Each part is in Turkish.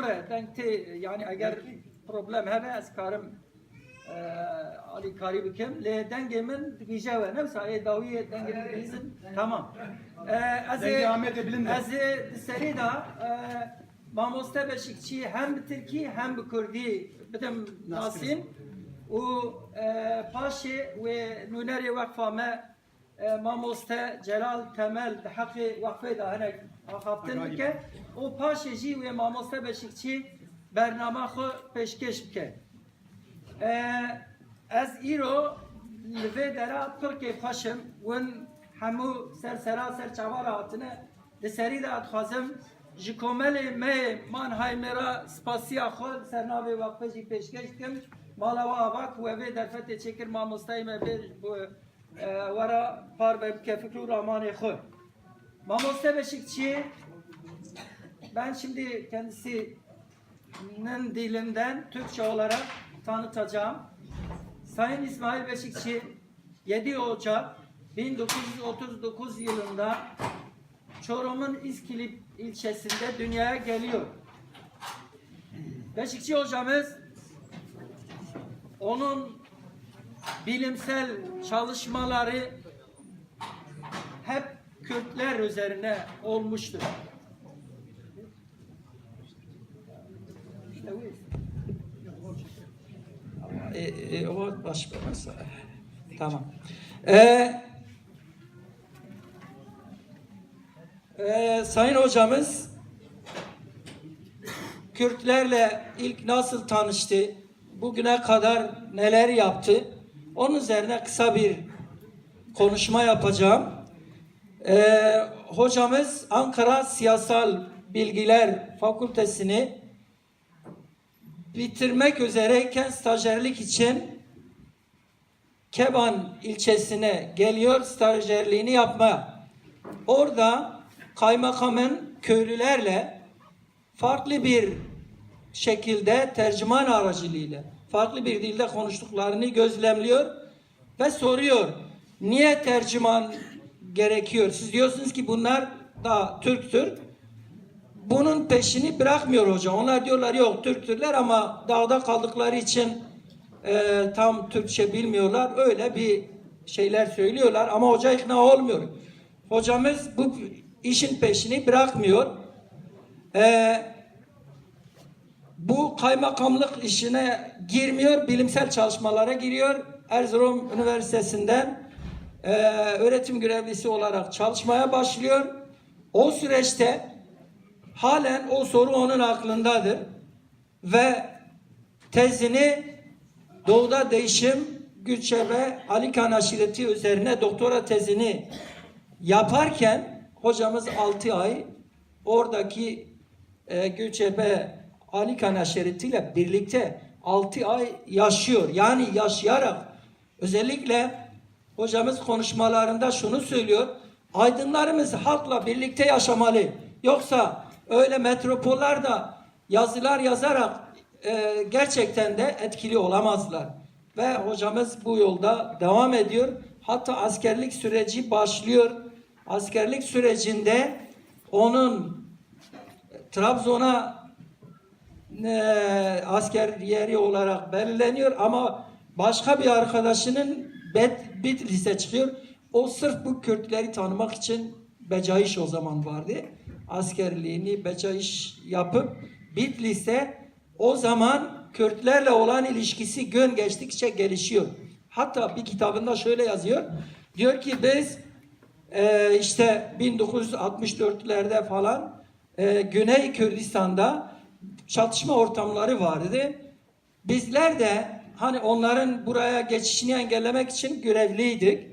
ve denkti yani eğer problem hebe az karım Ali kari bikim le dengemin dikije ve nefsa dawiye dengemin dikizin tamam. Az seri da mamoste beşikçi hem Türkiye hem Kürdi bitim nasin و پاشی و نونری وقفه ما ماموسته جلال تمل حق وقفه ده هنگ آخابتن بکه و پاشی جی و ماموسته بشکچی برنامه خو پیشکش بکه از ایرو لوی درا پرکی پاشم ون همو سر چوارا هاتنه لسری ده اتخوازم جکومل می من های مرا سپاسیا خود سرناوی وقفه جی پیشکش کم مالا و آواک و وی در فتح چکر ما مستعیم ورا پار به کفکر و رامان خود ما مستعیم Beşikçi ben şimdi kendisinin dilinden Türkçe olarak tanıtacağım. Sayın İsmail Beşikçi 7 Ocak 1939 yılında Çorum'un İskilip ilçesinde dünyaya geliyor. Beşikçi hocamız onun bilimsel çalışmaları hep Kürtler üzerine olmuştur. O başka mesela. Tamam. Sayın hocamız Kürtlerle ilk nasıl tanıştı? Bugüne kadar neler yaptı? Onun üzerine kısa bir konuşma yapacağım. Hocamız Ankara Siyasal Bilgiler Fakültesini bitirmek üzereyken stajyerlik için Keban ilçesine geliyor stajyerliğini yapmaya. Orada kaymakamın köylülerle farklı bir şekilde tercüman aracılığıyla farklı bir dilde konuştuklarını gözlemliyor ve soruyor. Niye tercüman gerekiyor? Siz diyorsunuz ki bunlar da Türktür. Bunun peşini bırakmıyor hoca. Onlar diyorlar yok Türktürler ama dağda kaldıkları için tam Türkçe bilmiyorlar. Öyle bir şeyler söylüyorlar ama hoca ikna olmuyor. Hocamız bu işin peşini bırakmıyor. Bu kaymakamlık işine girmiyor, bilimsel çalışmalara giriyor. Erzurum Üniversitesi'nden öğretim görevlisi olarak çalışmaya başlıyor. O süreçte halen o soru onun aklındadır. Ve tezini Doğuda Değişim, Gülçebe, Alikan aşireti üzerine doktora tezini yaparken hocamız 6 ay oradaki Gülçebe Alikan aşiretiyle birlikte 6 ay yaşıyor. Yani yaşayarak özellikle hocamız konuşmalarında şunu söylüyor. Aydınlarımız halkla birlikte yaşamalı. Yoksa öyle metropollerde yazılar yazarak gerçekten de etkili olamazlar. Ve hocamız bu yolda devam ediyor. Hatta askerlik süreci başlıyor. Askerlik sürecinde onun Trabzon'a asker yeri olarak belirleniyor ama başka bir arkadaşının Bitlis'e çıkıyor. O sırf bu Kürtleri tanımak için Becaiş o zaman vardı. Askerliğini Becaiş yapıp Bitlis'e o zaman Kürtlerle olan ilişkisi gün geçtikçe gelişiyor. Hatta bir kitabında şöyle yazıyor. Diyor ki biz işte 1964'lerde falan Güney Kürdistan'da çatışma ortamları vardı. Bizler de hani onların buraya geçişini engellemek için görevliydik.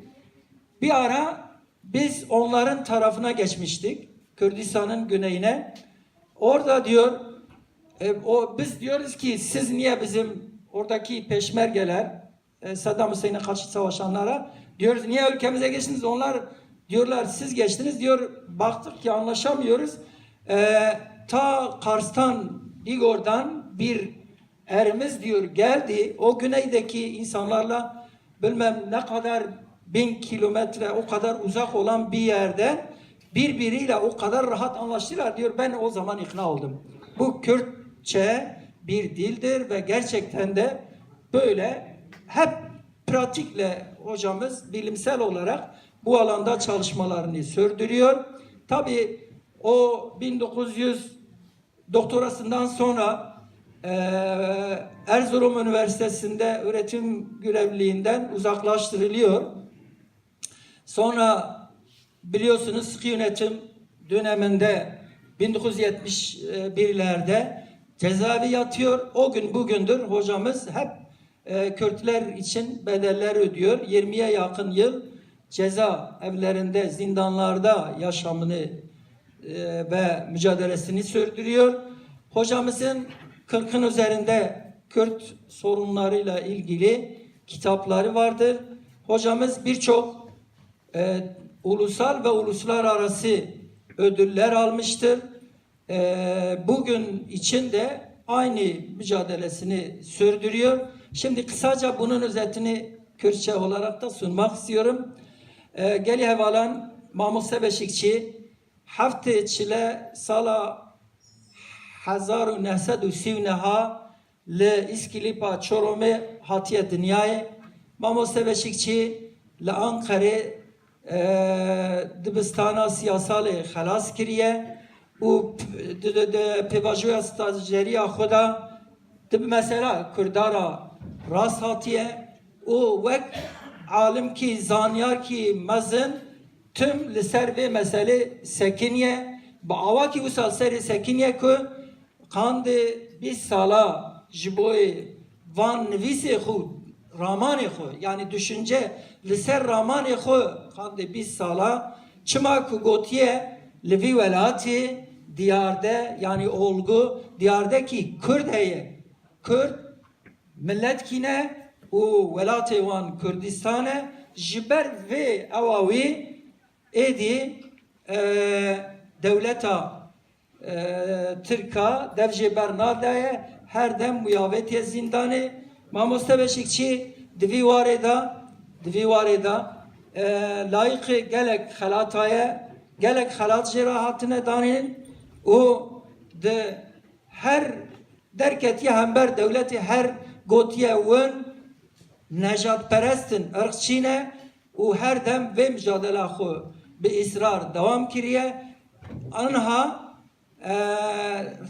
Bir ara biz onların tarafına geçmiştik. Kürdistan'ın güneyine. Orada diyor biz diyoruz ki siz niye bizim oradaki peşmergeler Saddam Hüseyin'e karşı savaşanlara diyoruz niye ülkemize geçtiniz? Onlar diyorlar siz geçtiniz diyor. Baktık ki anlaşamıyoruz. Ta Kars'tan İgor'dan bir erimiz diyor geldi. O güneydeki insanlarla bilmem ne kadar 1000 kilometre o kadar uzak olan bir yerde birbiriyle o kadar rahat anlaştılar diyor. Ben o zaman ikna oldum. Bu Kürt Kürtçe bir dildir ve gerçekten de böyle hep pratikle hocamız bilimsel olarak bu alanda çalışmalarını sürdürüyor. Tabii o 1900 doktorasından sonra Erzurum Üniversitesi'nde öğretim görevliliğinden uzaklaştırılıyor. Sonra biliyorsunuz sıkı yönetim döneminde 1971'lerde cezaevi yatıyor. O gün bugündür hocamız hep Kürtler için bedeller ödüyor. 20'ye yakın yıl ceza evlerinde, zindanlarda yaşamını ve mücadelesini sürdürüyor. Hocamızın 40'ın üzerinde Kürt sorunlarıyla ilgili kitapları vardır. Hocamız birçok ulusal ve uluslararası ödüller almıştır. Bugün için de aynı mücadelesini sürdürüyor. Şimdi kısaca bunun özetini Kürtçe olarak da sunmak istiyorum. Geli hevalan Mamose Beşikçi hafte çile sala 1939 li İskilipa Çorum'e hatiye dünyaya Mamose Beşikçi li Ankara dibistana siyasal xelas kiriye u pevajoya stajyeriya xoda dib mesela Kurdara rast hatiye u vek alim ki zanyar ki mezin tüm li ser ve mesele sekiniye ba ava ki usal seri sekiniye ku kandi 20 sala jiboy van nivisi xud ramanı xo yani düşünce liser ramanı xo kandi 20 sala çıma ku gotiye levi velati diyarda yani olgu diyardaki Kürt heye Kürt millet kine u velati van Kürdistan'e jiber ve avavi edi devleta Türka devje bernadaya her dem muyavetiye zindanı Mamoste Beşikçi divi vareda layık gelek halataya gelek halat jerahatine danin o de her derketiye hember devleti her gotiye wen nejat perestin ırkçine o her dem ve mücadele xo bi ısrar devam kiriye anha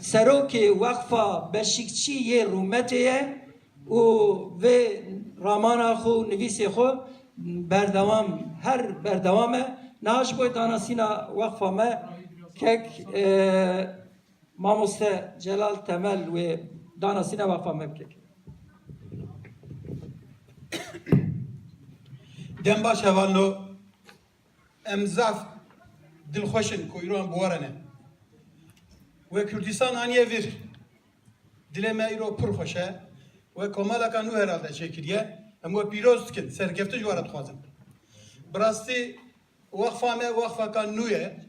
seroki vakfa Beşikçi ye rumetiye o ve ramana xo nivisi xo berdevam her berdevame naş boy danasina vakfa me kek Mamoste Celal Temel ve danasina vakfa me kek Dembaş hevallo emzaf dilxoşin kuyruğun buarane ve Kürdistan aniye vir dileme iro purxoşe ve komalaka nu herhalde çekiriye hem ve piroz kin serkefte juarat xwazin brasti vakfa kan nuye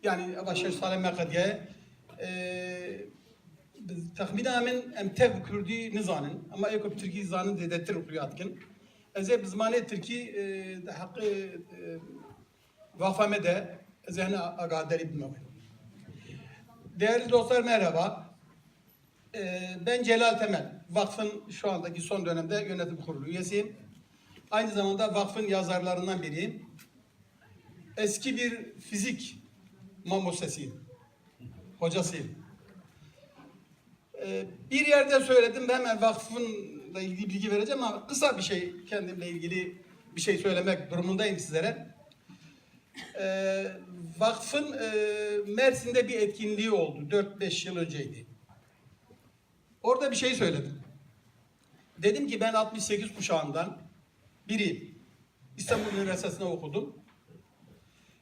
yani ava 6 sale mekadiye tahminen min em tev Kürdi nizanin ama ekop Türkiye zanin dedetir ukliyatkin Eze bizmane Türkiye hakkı vakfame de zihne agaderi bilmem. Değerli dostlar merhaba. Ben Celal Temel. Vakfın şu andaki son dönemde yönetim kurulu üyesiyim. Aynı zamanda vakfın yazarlarından biriyim. Eski bir fizik mamosesiyim. Hocasıyım. Bir yerde söyledim hemen vakfınla ilgili bilgi vereceğim ama kısa bir şey kendimle ilgili bir şey söylemek durumundayım sizlere. Vakfın Mersin'de bir etkinliği oldu. 4-5 yıl önceydi. Orada bir şey söyledim. Dedim ki ben 68 kuşağından biriyim. İstanbul Üniversitesi'nde okudum.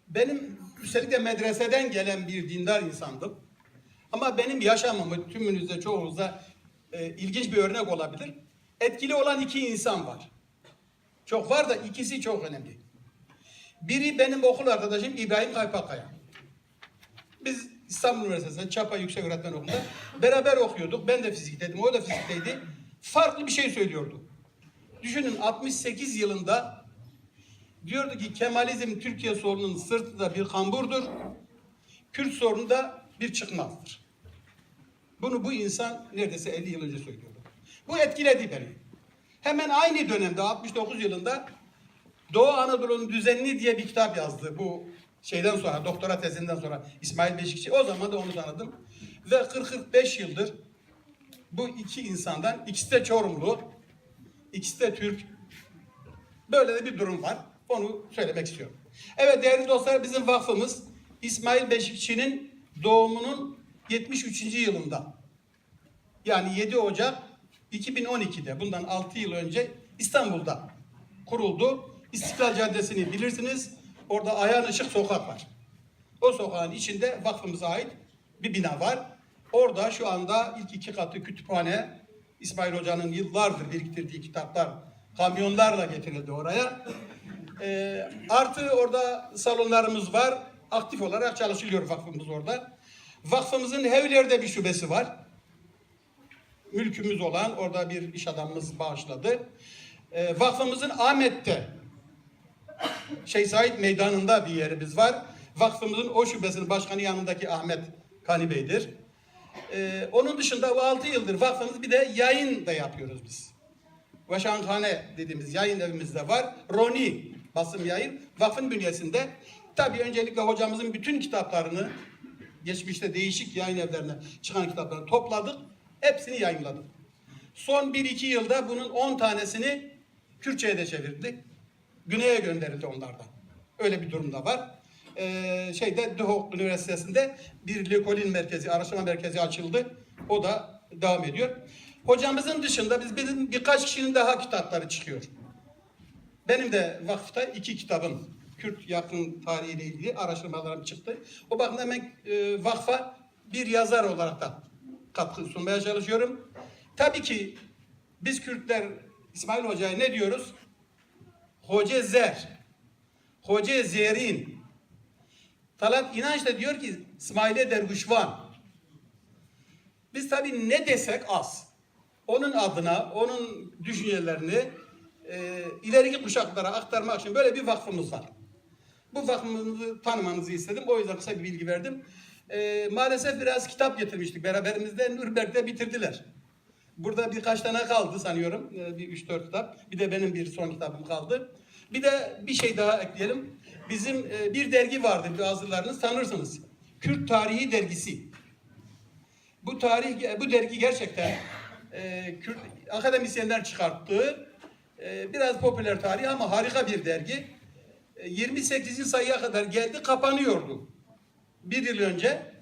Benim üstelik de medreseden gelen bir dindar insandım. Ama benim yaşamımı tümünüzde çoğunuzda ilginç bir örnek olabilir. Etkili olan 2 insan var. Çok var da ikisi çok önemli. Biri benim okul arkadaşım İbrahim Kaypakkaya. Biz İstanbul Üniversitesi'nde Çapa Yüksek Öğretmen Okulu'nda beraber okuyorduk. Ben de fizikteydim, o da fizikteydi. Farklı bir şey söylüyordu. Düşünün 68 yılında diyordu ki Kemalizm Türkiye sorununun sırtında bir kamburdur. Kürt sorunu da bir çıkmazdır. Bunu bu insan neredeyse 50 yıl önce söylüyordu. Bu etkiledi beni. Hemen aynı dönemde 69 yılında Doğu Anadolu'nun Düzenini diye bir kitap yazdı. Bu şeyden sonra, doktora tezinden sonra İsmail Beşikçi. O zaman da onu tanıdım. Ve 40-45 yıldır bu iki insandan, ikisi de Çorumlu, ikisi de Türk. Böyle de bir durum var. Onu söylemek istiyorum. Evet değerli dostlar, bizim vakfımız İsmail Beşikçi'nin doğumunun 73. yılında. Yani 7 Ocak 2012'de, bundan 6 yıl önce İstanbul'da kuruldu. İstiklal Caddesi'ni bilirsiniz. Orada Ayhan Işık sokak var. O sokağın içinde vakfımıza ait bir bina var. Orada şu anda ilk 2 katı kütüphane, İsmail Hoca'nın yıllardır biriktirdiği kitaplar kamyonlarla getirildi oraya. Artı orada salonlarımız var. Aktif olarak çalışılıyor vakfımız orada. Vakfımızın Hevler'de bir şubesi var. Mülkümüz olan, orada bir iş adamımız bağışladı. Vakfımızın Ahmet'te, Şeyh Said Meydanı'nda bir yerimiz var. Vakfımızın o şubesinin başkanı yanındaki Ahmet Kani Bey'dir. Onun dışında bu 6 yıldır vakfımız bir de yayın da yapıyoruz biz. Vaşanhane dediğimiz yayın evimiz de var. Roni basım yayın vakfın bünyesinde. Tabii öncelikle hocamızın bütün kitaplarını, geçmişte değişik yayın evlerine çıkan kitaplarını topladık. Hepsini yayınladık. Son 1-2 yılda bunun 10 tanesini Kürtçe'ye de çevirdik. Güney'e gönderildi onlardan. Öyle bir durum da var. Duhok Üniversitesi'nde bir Lekolin merkezi, araştırma merkezi açıldı. O da devam ediyor. Hocamızın dışında bizim birkaç kişinin daha kitapları çıkıyor. Benim de vakıfta 2 kitabım, Kürt yakın tarihiyle ilgili araştırmalarım çıktı. O bakımdan ben vakfa bir yazar olarak da katkı sunmaya çalışıyorum. Tabii ki biz Kürtler İsmail Hoca'ya ne diyoruz? Hoca Zer, Hoca Zerin. Talat İnanç da diyor ki İsmail'e dervişvan. Biz tabii ne desek az. Onun adına, onun düşüncelerini ileriki kuşaklara aktarmak için böyle bir vakfımız var. Bu vakfımızı tanımanızı istedim. O yüzden kısa bir bilgi verdim. Maalesef biraz kitap getirmiştik beraberimizde. Nürnberg'de bitirdiler. Burada birkaç tane kaldı sanıyorum. Bir 3-4 kitap. Bir de benim bir son kitabım kaldı. Bir de bir şey daha ekleyelim. Bizim bir dergi vardı, bazılarınız tanırsınız. Kürt Tarihi Dergisi. Bu dergi gerçekten Kürt akademisyenler çıkarttığı biraz popüler tarih ama harika bir dergi. 28. sayıya kadar geldi, kapanıyordu. 1 yıl önce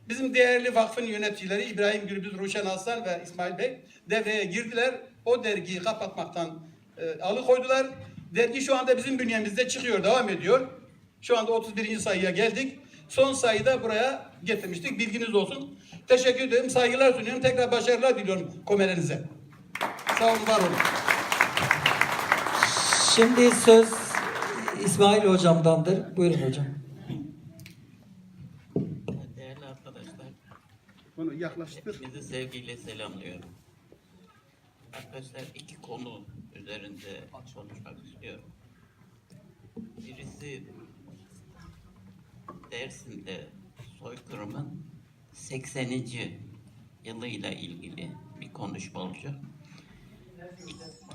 bizim değerli vakfın yöneticileri İbrahim Gürbüz, Ruşen Aslan ve İsmail Bey devreye girdiler. O dergiyi kapatmaktan alıkoydular. Dergi şu anda bizim bünyemizde çıkıyor, devam ediyor. Şu anda 31. sayıya geldik. Son sayıyı da buraya getirmiştik. Bilginiz olsun. Teşekkür ederim. Saygılar sunuyorum. Tekrar başarılar diliyorum komelerinize. Sağ olun, var olun. Şimdi söz İsmail hocamdandır. Buyurun hocam. Değerli arkadaşlar, Bunu yaklaştır. hepinizi sevgiyle selamlıyorum. Arkadaşlar 2 konu üzerinde konuşmak istiyorum. Birisi Dersim'de soykırımın 80. yılıyla ilgili bir konuşma olacak.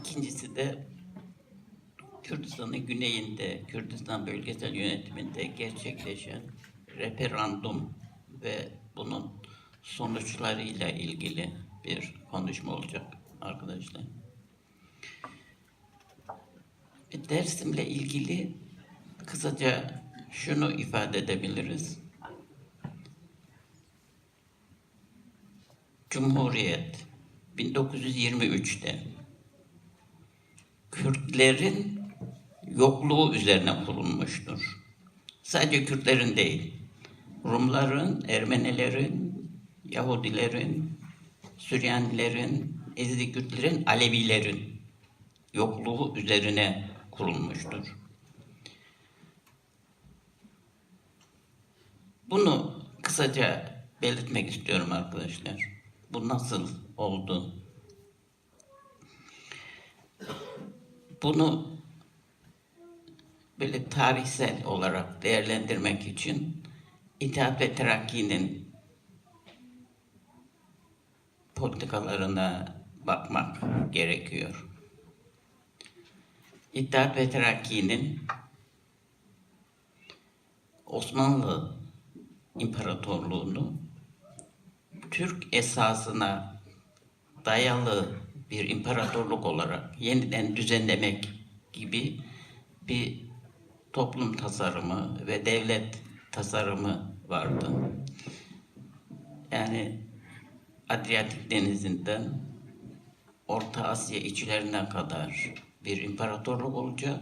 İkincisi de Kürdistan'ın güneyinde, Kürdistan bölgesel yönetiminde gerçekleşen referandum ve bunun sonuçlarıyla ilgili bir konuşma olacak arkadaşlar. Dersim'le ilgili kısaca şunu ifade edebiliriz. Cumhuriyet 1923'te Kürtlerin yokluğu üzerine kurulmuştur. Sadece Kürtlerin değil, Rumların, Ermenilerin, Yahudilerin, Süryanilerin, Ezidi Kürtlerin, Alevilerin yokluğu üzerine kurulmuştur. Bunu kısaca belirtmek istiyorum arkadaşlar. Bu nasıl oldu? Bunu böyle tarihsel olarak değerlendirmek için İttihat ve Terakki'nin politikalarına bakmak gerekiyor. İttihat ve Terakki'nin Osmanlı İmparatorluğunu Türk esasına dayalı bir imparatorluk olarak yeniden düzenlemek gibi bir toplum tasarımı ve devlet tasarımı vardı. Yani Adriyatik Denizi'nden Orta Asya içlerine kadar bir imparatorluk olacak.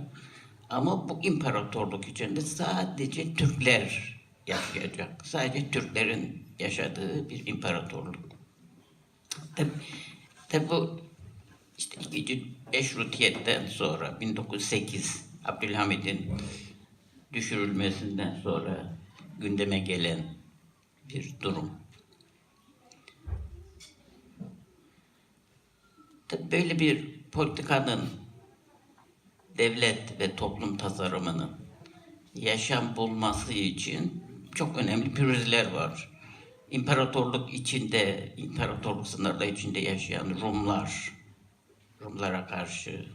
Ama bu imparatorluk içinde sadece Türkler yaşayacak. Sadece Türklerin yaşadığı bir imparatorluk. Tabi bu işte 2. Meşrutiyet'ten sonra 1908 Abdülhamid'in düşürülmesinden sonra gündeme gelen bir durum. Tabii böyle bir politikanın devlet ve toplum tasarımının yaşam bulması için çok önemli pürüzler var. İmparatorluk içinde, imparatorluk sınırları içinde yaşayan Rumlara karşı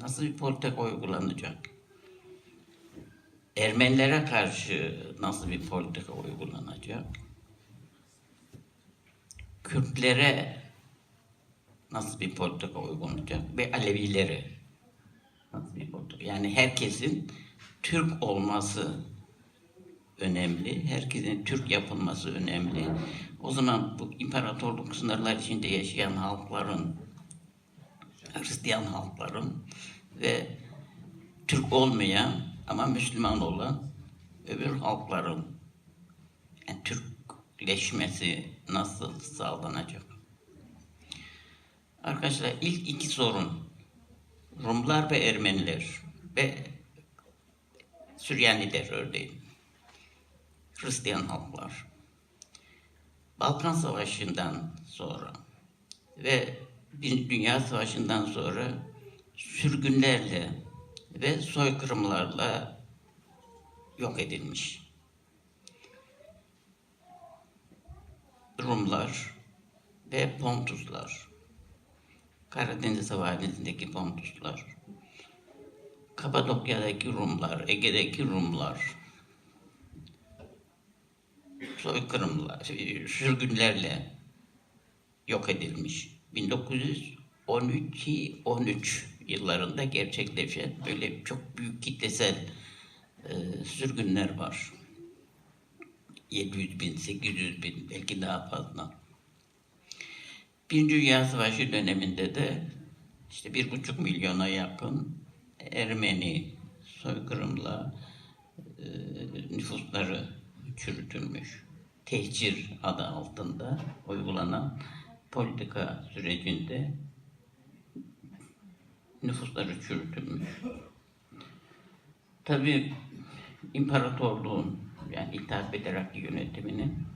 nasıl bir politika uygulanacak? Ermenilere karşı nasıl bir politika uygulanacak? Kürtlere nasıl bir politika uygulanacak? Ve Alevilere nasıl bir politika? Yani herkesin Türk olması önemli. Herkesin Türk yapılması önemli. O zaman bu imparatorluk sınırları içinde yaşayan halkların, Hristiyan halkların ve Türk olmayan ama Müslüman olan öbür halkların yani Türkleşmesi nasıl sağlanacak? Arkadaşlar ilk iki sorun Rumlar ve Ermeniler ve Süryaniler örneğin Hristiyan halklar Balkan Savaşı'ndan sonra ve Birinci Dünya Savaşı'ndan sonra sürgünlerle ve soykırımlarla yok edilmiş. Rumlar ve Pontuslar, Karadeniz Havalisindeki Pontuslar, Kapadokya'daki Rumlar, Ege'deki Rumlar, soykırımlar, sürgünlerle yok edilmiş. 1912-13 yıllarında gerçekleşen böyle çok büyük kitlesel sürgünler var. 700 bin, 800 bin, belki daha fazla. Birinci Dünya Savaşı döneminde de işte 1,5 milyona yakın Ermeni soykırımla nüfusları çürütülmüş. Tehcir adı altında uygulanan politika sürecinde nüfusları çürütülmüş. Tabii imparatorluğun yani İttihat ve Terakki yönetiminin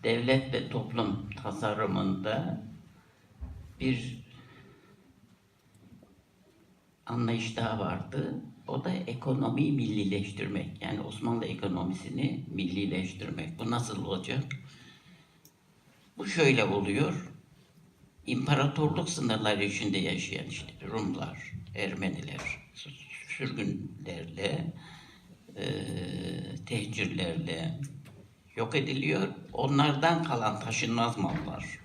devlet ve toplum tasarımında bir anlayış daha vardı. O da ekonomiyi millileştirmek. Yani Osmanlı ekonomisini millileştirmek. Bu nasıl olacak? Bu şöyle oluyor. İmparatorluk sınırları içinde yaşayan işte Rumlar, Ermeniler, sürgünlerle, tehcirlerle yok ediliyor. Onlardan kalan taşınmaz mallar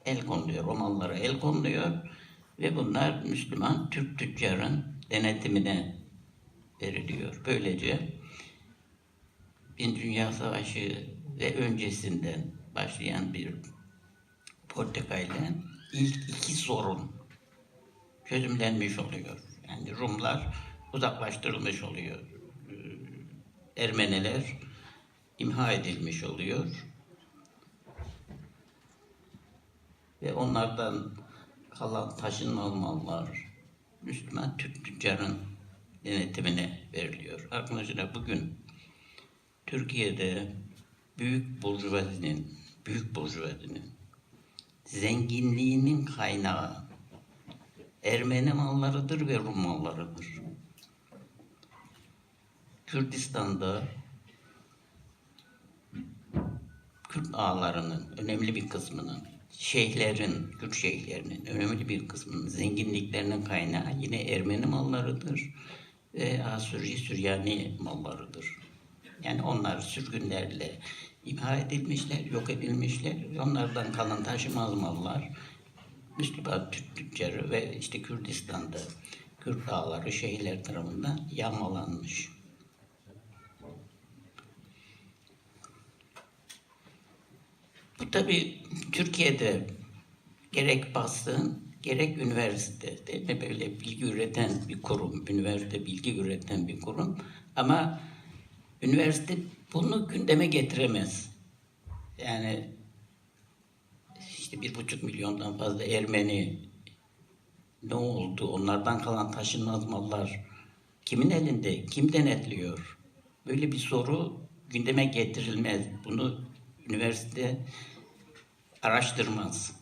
el konuluyor, o mallara el konuluyor ve bunlar Müslüman Türk tüccarın denetimine veriliyor. Böylece Birinci Dünya Savaşı ve öncesinden başlayan bir politikayla ilk iki sorun çözümlenmiş oluyor. Yani Rumlar uzaklaştırılmış oluyor. Ermeniler imha edilmiş oluyor. Ve onlardan kalan taşınmaz mallar Müslüman Türk tüccarın denetimine veriliyor. Arkadaşlar bugün Türkiye'de büyük burjuvazinin zenginliğinin kaynağı Ermeni mallarıdır ve Rum mallarıdır. Kürt ağalarının önemli bir kısmının, şeyhlerin, Kürt şeyhlerinin önemli bir kısmının zenginliklerinin kaynağı yine Ermeni mallarıdır ve Asuri Süryani mallarıdır. Yani onlar sürgünlerle imha edilmişler, yok edilmişler. Onlardan kalan taşımaz mallar Müslüman Türk tüccarı ve işte Kürdistan'da Kürt ağaları, şeyhler tarafından yağmalanmış. Bu tabi Türkiye'de gerek basın, gerek üniversite, değil mi? Böyle bilgi üreten bir kurum, üniversite bilgi üreten bir kurum. Ama üniversite bunu gündeme getiremez. Yani işte 1,5 milyondan fazla Ermeni ne oldu? Onlardan kalan taşınmaz mallar kimin elinde? Kim denetliyor? Böyle bir soru gündeme getirilmez. Bunu üniversite araştırmaz.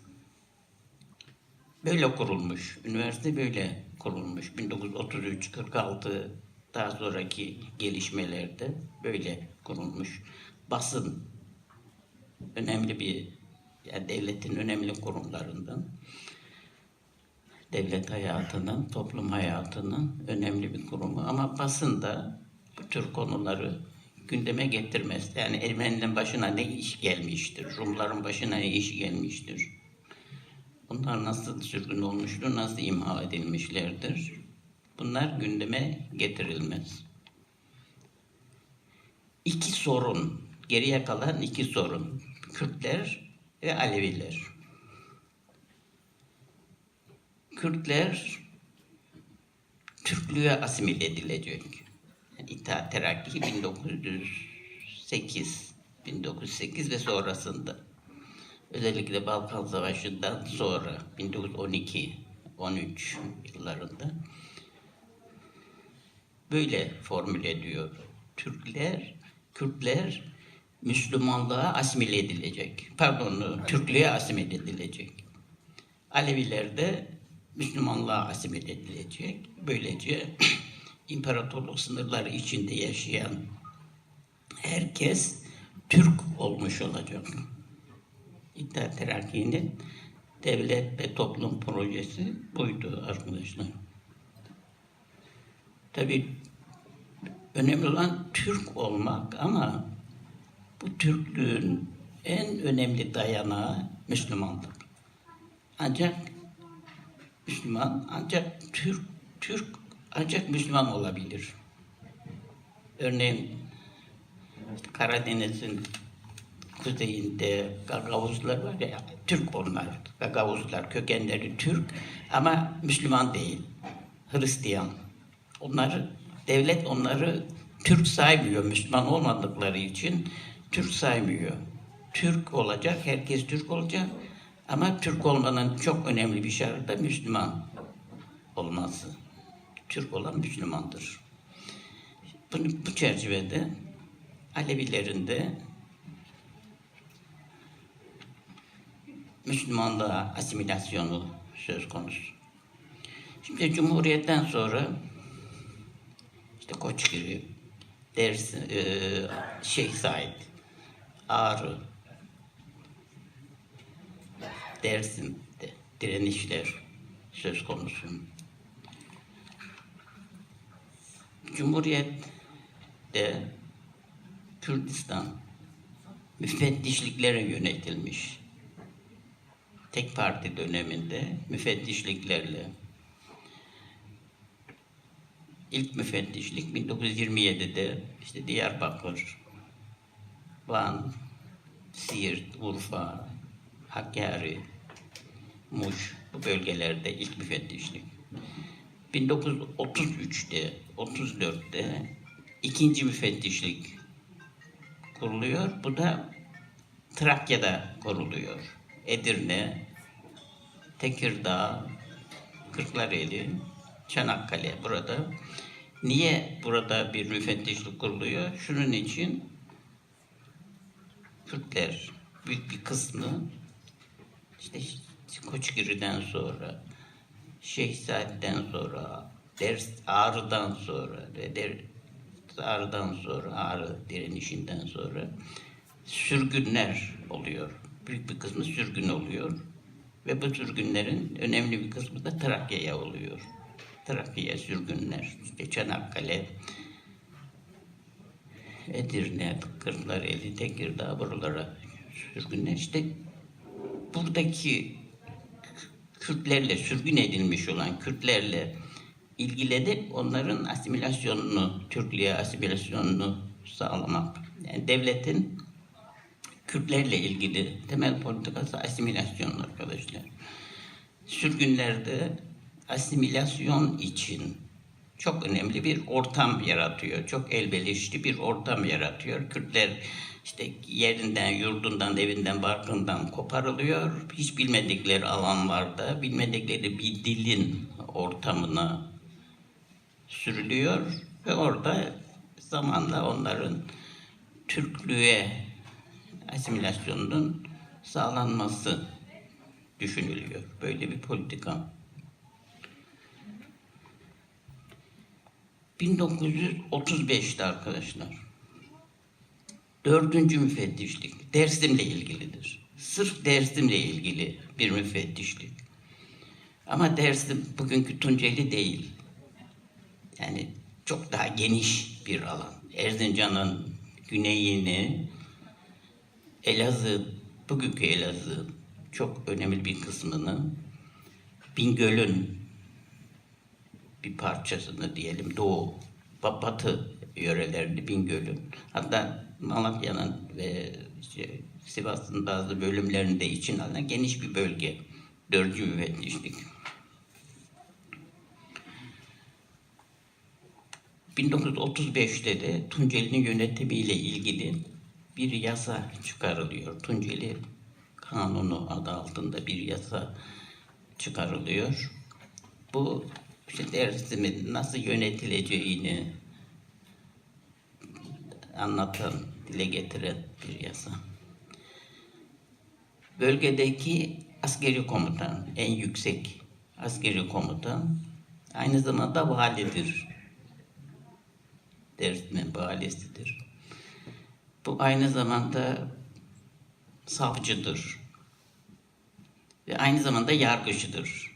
Böyle kurulmuş. Üniversite böyle kurulmuş. 1933-46 daha sonraki gelişmelerde böyle kurulmuş. Basın önemli bir, yani devletin önemli kurumlarından, devlet hayatının, toplum hayatının önemli bir kurumu. Ama basın da bu tür konuları gündeme getirmez. Yani Ermenilerin başına ne iş gelmiştir, Rumların başına ne iş gelmiştir, bunlar nasıl sürgün olmuştur, nasıl imha edilmişlerdir, bunlar gündeme getirilmez. İki sorun, geriye kalan iki sorun, Kürtler ve Aleviler. Kürtler Türklüğe asimile edilecek. Yani İttihat Terakki 1908 ve sonrasında. Özellikle Balkan Savaşı'ndan sonra 1912-13 yıllarında böyle formüle ediyor. Kürtler Müslümanlığa asimile edilecek. Türklüğe asimile edilecek. Aleviler de Müslümanlığa asimile edilecek. Böylece imparatorluk sınırları içinde yaşayan herkes Türk olmuş olacak. İttihat Terakki'nin devlet ve toplum projesi buydu arkadaşlar. Tabii önemli olan Türk olmak ama bu Türklüğün en önemli dayanağı Müslümanlık. Ancak Türk ancak Müslüman olabilir. Örneğin Karadeniz'in kuzeyinde Gagavuzlar var ya, Türk onlar. Gagavuzlar kökenleri Türk ama Müslüman değil. Hristiyan. Devlet onları Türk saymıyor. Müslüman olmadıkları için Türk saymıyor. Türk olacak, herkes Türk olacak. Ama Türk olmanın çok önemli bir şartı da Müslüman olması. Türk olan Müslümandır. Bu çerçevede Alevilerin de Müslümanlığa asimilasyonu söz konusu. Şimdi Cumhuriyet'ten sonra işte Koçgiri, Dersim, Şeyh Said, Ağrı, Dersim'de direnişler söz konusu. Cumhuriyet'te Kürdistan müfettişliklere yönetilmiş. Tek parti döneminde müfettişliklerle. İlk müfettişlik 1927'de işte Diyarbakır, Van, Siirt, Urfa, Hakkari, Muş bu bölgelerde ilk müfettişlik. 1933'te, 34'te ikinci müfettişlik kuruluyor. Bu da Trakya'da kuruluyor. Edirne, Tekirdağ, Kırklareli, Çanakkale burada. Niye burada bir müfettişlik kuruluyor? Şunun için Kürtler büyük bir kısmı işte Koçgiri'den sonra, Şeyh Said'den sonra, Ağrı'dan sonra, Ağrı direnişinden sonra sürgünler oluyor. Büyük bir kısmı sürgün oluyor. Ve bu sürgünlerin önemli bir kısmı da Trakya'ya oluyor. Trakya sürgünler, işte Çanakkale, Edirne, Kırklareli, Tekirdağ buralara sürgünler. İşte buradaki Kürtlerle, sürgün edilmiş olan Kürtlerle ilgilenip onların asimilasyonunu, Türklüğe asimilasyonunu sağlamak. Yani devletin Kürtlerle ilgili temel politikası asimilasyon arkadaşlar. Sürgünlerde asimilasyon için çok önemli bir ortam yaratıyor. Çok elverişli bir ortam yaratıyor. Kürtler işte yerinden, yurdundan, evinden, barkından koparılıyor. Hiç bilmedikleri alanlarda, bilmedikleri bir dilin ortamına sürülüyor ve orada zamanla onların Türklüğe asimilasyonunun sağlanması düşünülüyor. Böyle bir politika. 1935'te arkadaşlar 4. müfettişlik Dersim'le ilgilidir. Sırf Dersim'le ilgili bir müfettişlik. Ama Dersim bugünkü Tunceli değil. Yani çok daha geniş bir alan. Erzincan'ın güneyini, Elazığ, bugünkü Elazığ çok önemli bir kısmını, Bingöl'ün bir parçasını diyelim, doğu, batı yörelerini Bingöl'ün, hatta Malatya'nın ve işte Sivas'ın bazı bölümlerini de için alan geniş bir bölge. 4. müfettişlik. 1935'te de Tunceli'nin yönetimiyle ilgili bir yasa çıkarılıyor. Tunceli Kanunu adı altında bir yasa çıkarılıyor. Bu işte Dersim'in nasıl yönetileceğini anlatan, dile getiren bir yasa. Bölgedeki askeri komutan, en yüksek askeri komutan aynı zamanda validir. Dersim'in valisidir. Bu aynı zamanda savcıdır. Ve aynı zamanda yargıçıdır.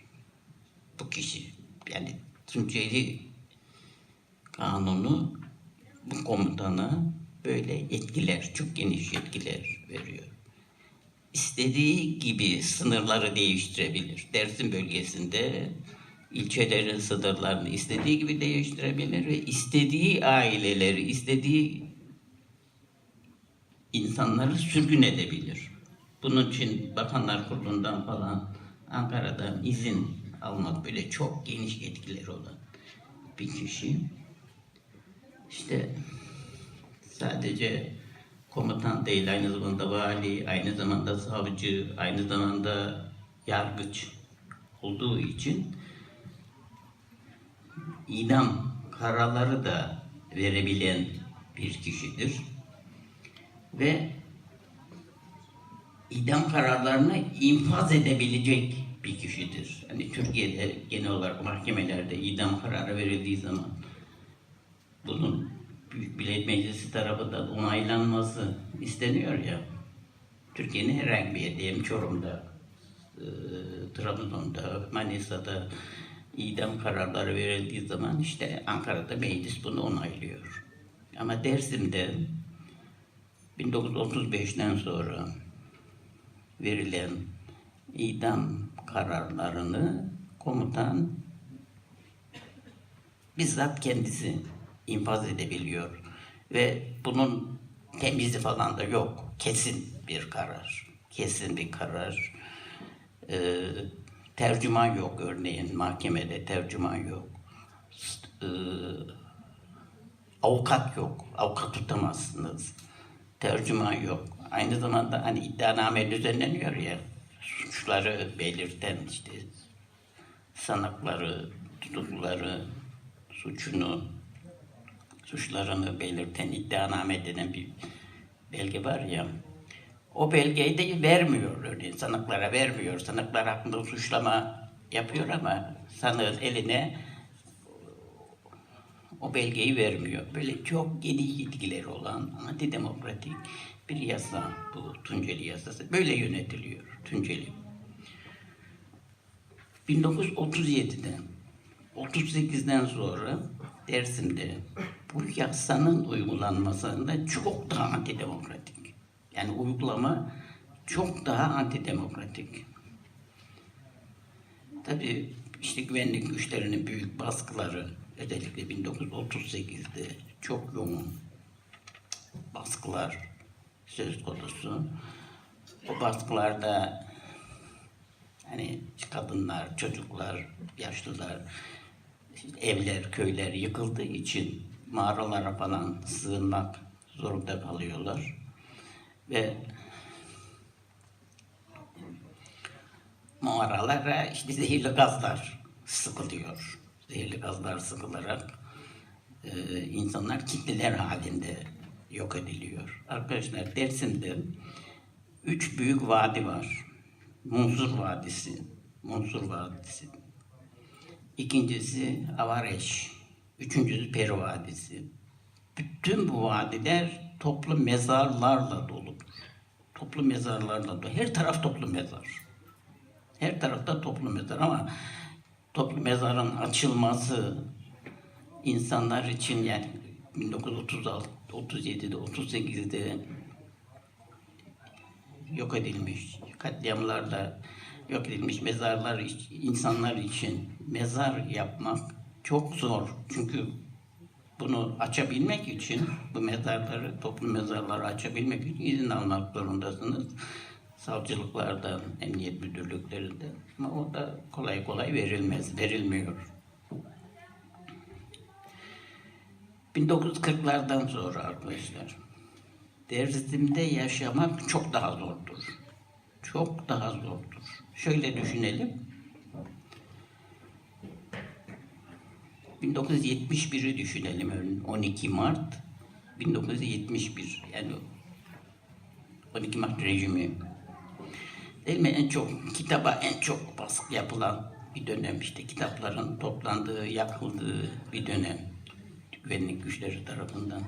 Bu kişi. Yani Tunceli Kanunu bu komutana böyle yetkiler, çok geniş yetkiler veriyor. İstediği gibi sınırları değiştirebilir. Dersim bölgesinde ilçelerin sınırlarını istediği gibi değiştirebilir ve istediği aileleri, istediği insanları sürgün edebilir. Bunun için Bakanlar Kurulu'ndan falan Ankara'dan izin almak böyle çok geniş yetkileri olan bir kişi. İşte sadece komutan değil, aynı zamanda vali, aynı zamanda savcı, aynı zamanda yargıç olduğu için idam kararları da verebilen bir kişidir. Ve idam kararlarını infaz edebilecek bir kişidir. Hani Türkiye'de genel olarak mahkemelerde idam kararı verildiği zaman bunun Büyük Millet Meclisi tarafından onaylanması isteniyor ya. Türkiye'nin herhangi bir yeri, diyelim Çorum'da, Trabzon'da, Manisa'da idam kararları verildiği zaman işte Ankara'da meclis bunu onaylıyor. Ama Dersim'de 1935'ten sonra verilen idam kararlarını komutan bizzat kendisi infaz edebiliyor. Ve bunun temyizi falan da yok. Kesin bir karar. Kesin bir karar. Tercüman yok örneğin. Mahkemede tercüman yok. Avukat yok. Avukat tutamazsınız. Tercüman yok. Aynı zamanda hani iddianame düzenleniyor ya, suçları belirten işte sanıkları, tutukluları, suçlarını belirten iddianame denen bir belge var ya, o belgeyi de vermiyor örneğin, sanıklara vermiyor. Sanıklar hakkında suçlama yapıyor ama sanığın eline o belgeyi vermiyor. Böyle çok geniş yetkileri olan, antidemokratik bir yasa, bu Tunceli yasası. Böyle yönetiliyor Tunceli. 1937'den 38'den sonra Dersim'de bu yasanın uygulanmasında çok daha antidemokratik. Yani uygulama çok daha antidemokratik. Tabii işte güvenlik güçlerinin büyük baskıları, özellikle 1938'de çok yoğun baskılar söz konusu. O baskılarda hani kadınlar, çocuklar, yaşlılar, işte evler, köyler yıkıldığı için mağaralara falan sığınmak zorunda kalıyorlar. Ve mağaralara işte zehirli gazlar sıkılıyor. Zehirli gazlar sıkılarak insanlar kitleler halinde yok ediliyor. Arkadaşlar Dersim'de 3 büyük vadi var. Munsur Vadisi. İkincisi Avareş. Üçüncüsü Peri Vadisi. Bütün bu vadiler toplu mezarlarla doludur. Toplu mezarlarla dolu. Her taraf toplu mezar. Her tarafta toplu mezar ama toplu mezarın açılması insanlar için yani 1936, 37'de, 38'de yok edilmiş, katliamlarla yok edilmiş mezarlar insanlar için mezar yapmak çok zor. Çünkü bunu açabilmek için bu mezarları, toplu mezarları açabilmek için izin almak zorundasınız. Savcılıklardan, emniyet müdürlüklerinden. Ama o da kolay kolay verilmiyor. 1940'lardan sonra arkadaşlar, Dersim'de yaşamak çok daha zordur. Çok daha zordur. Şöyle düşünelim. 1971'i düşünelim örneğin. 12 Mart 1971. Yani 12 Mart rejimi. Değil mi? En çok baskı yapılan bir dönem, işte kitapların toplandığı, yakıldığı bir dönem. Güvenlik güçleri tarafından.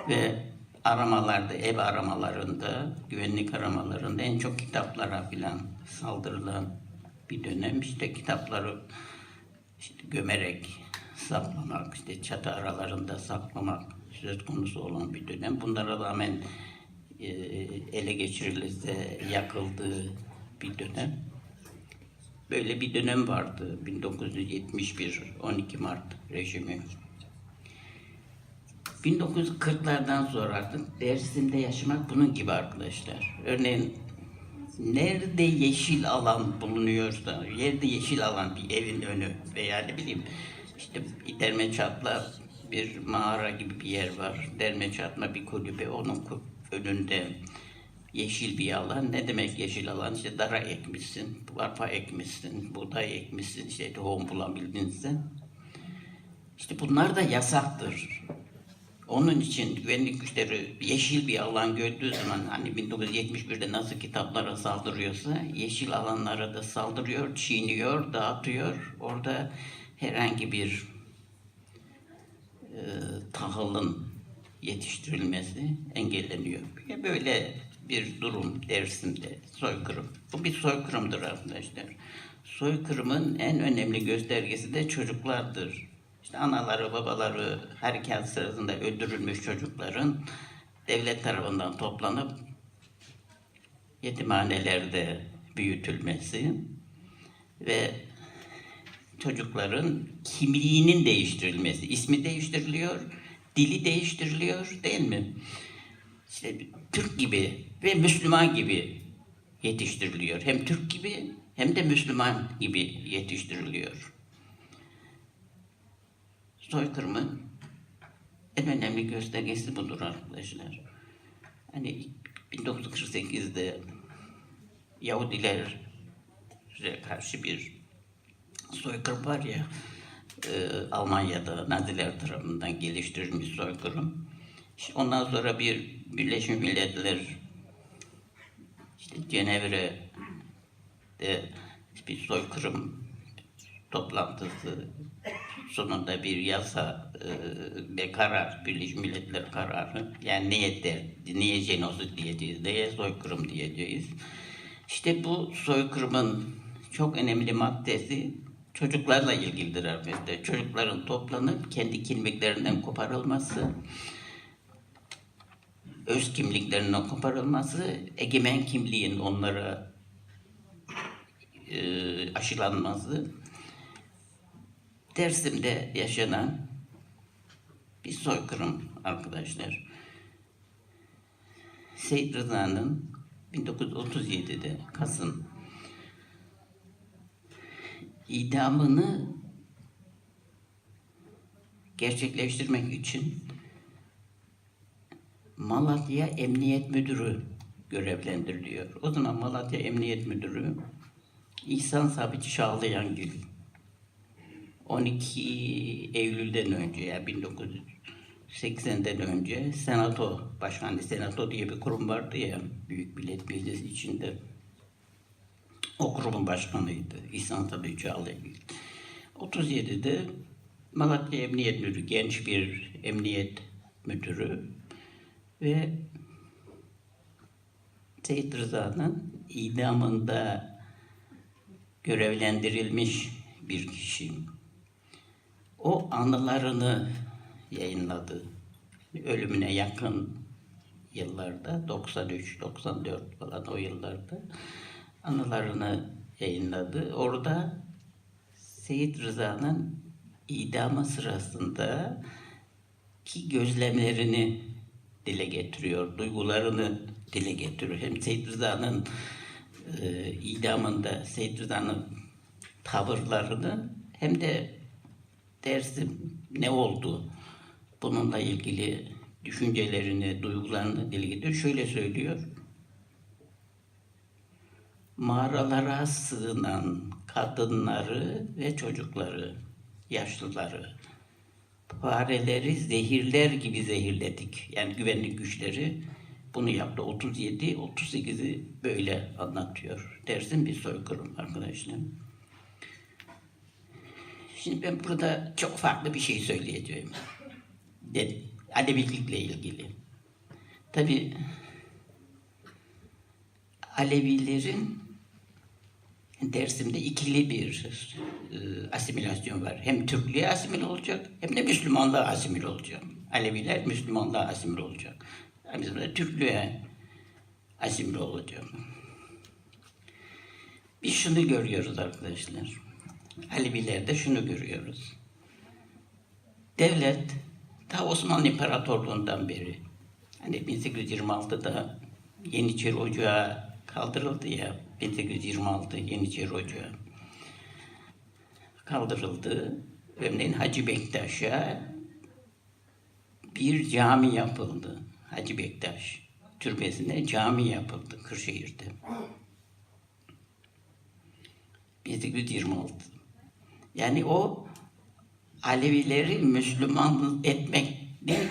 Ve aramalarda, ev aramalarında, güvenlik aramalarında en çok kitaplara filan saldırılan bir dönem. İşte kitapları işte gömerek saklamak, işte çatı aralarında saklamak söz konusu olan bir dönem. Bunlara rağmen ele geçirilirse yakıldığı bir dönem. Böyle bir dönem vardı 1971 12 Mart rejimi. 1940'lardan sonra artık Dersim'de yaşamak bunun gibi arkadaşlar. Örneğin nerede yeşil alan bulunuyorsa, yerde yeşil alan bir evin önü veya ne bileyim işte derme çatla bir mağara gibi bir yer var. Derme çatma bir kulübe, onun önünde yeşil bir alan. Ne demek yeşil alan? İşte dara ekmişsin, arpa ekmişsin, buğday ekmişsin, işte tohum bulabildinse. İşte bunlar da yasaktır. Onun için güvenlik güçleri yeşil bir alan gördüğü zaman hani 1971'de nasıl kitaplara saldırıyorsa yeşil alanlara da saldırıyor, çiğniyor, dağıtıyor. Orada herhangi bir tahılın yetiştirilmesi engelleniyor. Böyle bir durum Dersim'de soykırım. Bu bir soykırımdır arkadaşlar. Soykırımın en önemli göstergesi de çocuklardır. İşte anaları, babaları harekat sırasında öldürülmüş çocukların devlet tarafından toplanıp yetimhanelerde büyütülmesi ve çocukların kimliğinin değiştirilmesi, ismi değiştiriliyor, dili değiştiriliyor değil mi? İşte Türk gibi ve Müslüman gibi yetiştiriliyor. Hem Türk gibi hem de Müslüman gibi yetiştiriliyor. Soykırımın en önemli göstergesi budur arkadaşlar. Hani 1948'de Yahudilere karşı bir soykırım var ya, Almanya'da Naziler tarafından geliştirilmiş soykırım. İşte ondan sonra bir Birleşmiş Milletler işte Cenevre'de bir soykırım toplantısı sonunda bir yasa ve karar, Birleşmiş Milletler kararı, yani neye genosit diyeceğiz, neye soykırım diyeceğiz. İşte bu soykırımın çok önemli maddesi çocuklarla ilgilidir elbette. Çocukların toplanıp kendi kimliklerinden koparılması, öz kimliklerinden koparılması, egemen kimliğin onlara aşılanması, Dersim'de yaşanan bir soykırım arkadaşlar. Seyit Rıza'nın 1937'de Kasım idamını gerçekleştirmek için Malatya Emniyet Müdürü görevlendiriliyor. O zaman Malatya Emniyet Müdürü İhsan Sabit Şağlayangil. 12 Eylül'den önce, yani 1980'den önce Senato Başkanı, Senato diye bir kurum vardı ya, Büyük Millet Meclisi içinde. O kurumun başkanıydı İhsan Sabit Şağlayangil. 37'de Malatya Emniyet Müdürü, genç bir emniyet müdürü ve Seyit Rıza'nın idamında görevlendirilmiş bir kişi. O anılarını yayınladı. Ölümüne yakın yıllarda, 93, 94 falan o yıllarda anılarını yayınladı. Orada Seyit Rıza'nın idamı sırasında ki gözlemlerini dile getiriyor, duygularını dile getiriyor. Hem Seyit Rıza'nın idamında Seyit Rıza'nın tavırlarını hem de Dersim ne oldu bununla ilgili düşüncelerini, duygularını dile getiriyor. Şöyle söylüyor: mağaralara sığınan kadınları ve çocukları, yaşlıları, fareleri zehirler gibi zehirledik. Yani güvenlik güçleri bunu yaptı. 37, 38'i böyle anlatıyor. Dersim bir soykırım arkadaşlar. Şimdi ben burada çok farklı bir şey söyleyeceğim. Alevilikle ilgili. Tabii Alevilerin Dersim'de ikili bir asimilasyon var. Hem Türklüğe asimil olacak hem de Müslümanlığa asimil olacak. Aleviler Müslümanlığa asimil olacak. Bizim de Türklüğe asimil olacak. Biz şunu görüyoruz arkadaşlar. Alevilerde şunu görüyoruz. Devlet ta Osmanlı İmparatorluğu'ndan beri, hani 1826'da Yeniçeri Ocağı kaldırıldı ya, 1826 Yeniçeri Ocağı kaldırıldı. Örneğin Hacı Bektaş'a bir cami yapıldı. Hacı Bektaş türbesine cami yapıldı Kırşehir'de. 1826. Yani o Alevileri Müslüman etmenin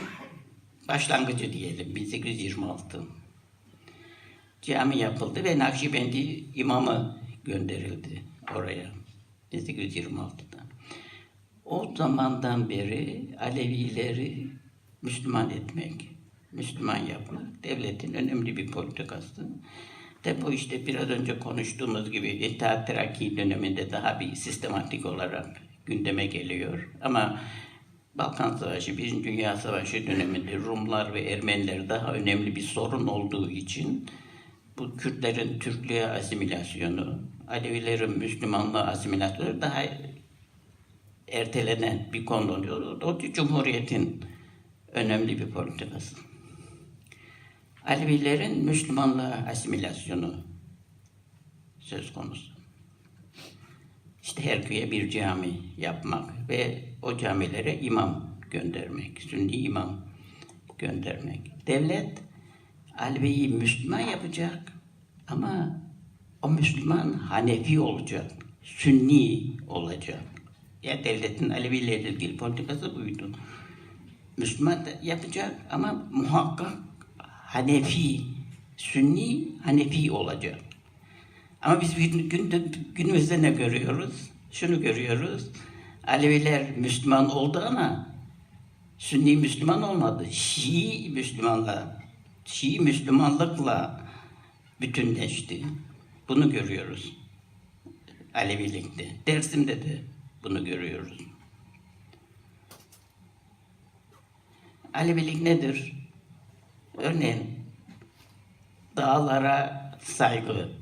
başlangıcı diyelim, 1826. Cami yapıldı ve Nakşibendi imamı gönderildi oraya 1826'da. O zamandan beri Alevileri Müslüman etmek, Müslüman yapmak devletin önemli bir politikası. De bu işte biraz önce konuştuğumuz gibi İttihat Terakki döneminde daha bir sistematik olarak gündeme geliyor. Ama Balkan Savaşı, Birinci Dünya Savaşı döneminde Rumlar ve Ermeniler daha önemli bir sorun olduğu için bu Kürtlerin Türklüğe asimilasyonu, Alevilerin Müslümanlığa asimilasyonu daha ertelenen bir konu oluyor. O Cumhuriyet'in önemli bir politikası. Alevilerin Müslümanlığa asimilasyonu söz konusu. İşte her köye bir cami yapmak ve o camilere imam göndermek, Sünni imam göndermek. Devlet Alevi'yi Müslüman yapacak ama o Müslüman Hanefi olacak, Sünni olacak. Yani devletin Alevi'yle ilgili politikası buydu. Müslüman da yapacak ama muhakkak Hanefi, Sünni Hanefi olacak. Ama biz günümüzde ne görüyoruz? şunu görüyoruz. Aleviler Müslüman oldu ama Sünni Müslüman olmadı. Şii Müslümanlıkla bütünleşti. Bunu görüyoruz. Alevilikte. Dersim'de de bunu görüyoruz. Alevilik nedir? Örneğin dağlara saygı,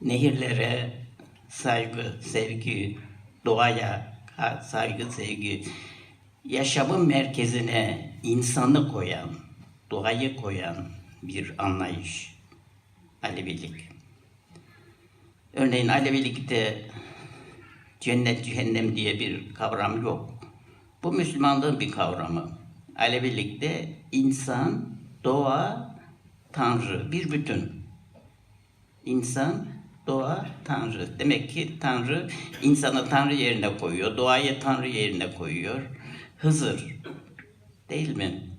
nehirlere saygı, sevgi, doğaya saygı, sevgi, yaşamın merkezine insanı koyan, doğayı koyan bir anlayış Alevilik. Örneğin Alevilikte cennet, cehennem diye bir kavram yok. Bu Müslümanlığın bir kavramı. Alevilikte insan, doğa, Tanrı bir bütün. İnsan, doğa, Tanrı. Demek ki Tanrı insanı Tanrı yerine koyuyor, doğayı Tanrı yerine koyuyor. Hızır, değil mi?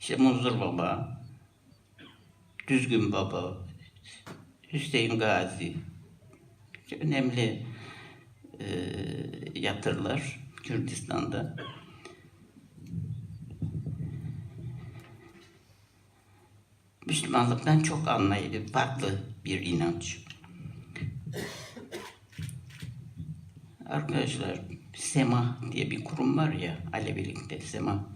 İşte Munzur Baba, Düzgün Baba, Hüseyin Gazi, önemli yatırlar Kürdistan'da. Müslümanlıktan çok anlayılı, farklı bir inanç. Arkadaşlar, Sema diye bir kurum var ya, Alevilikte Sema.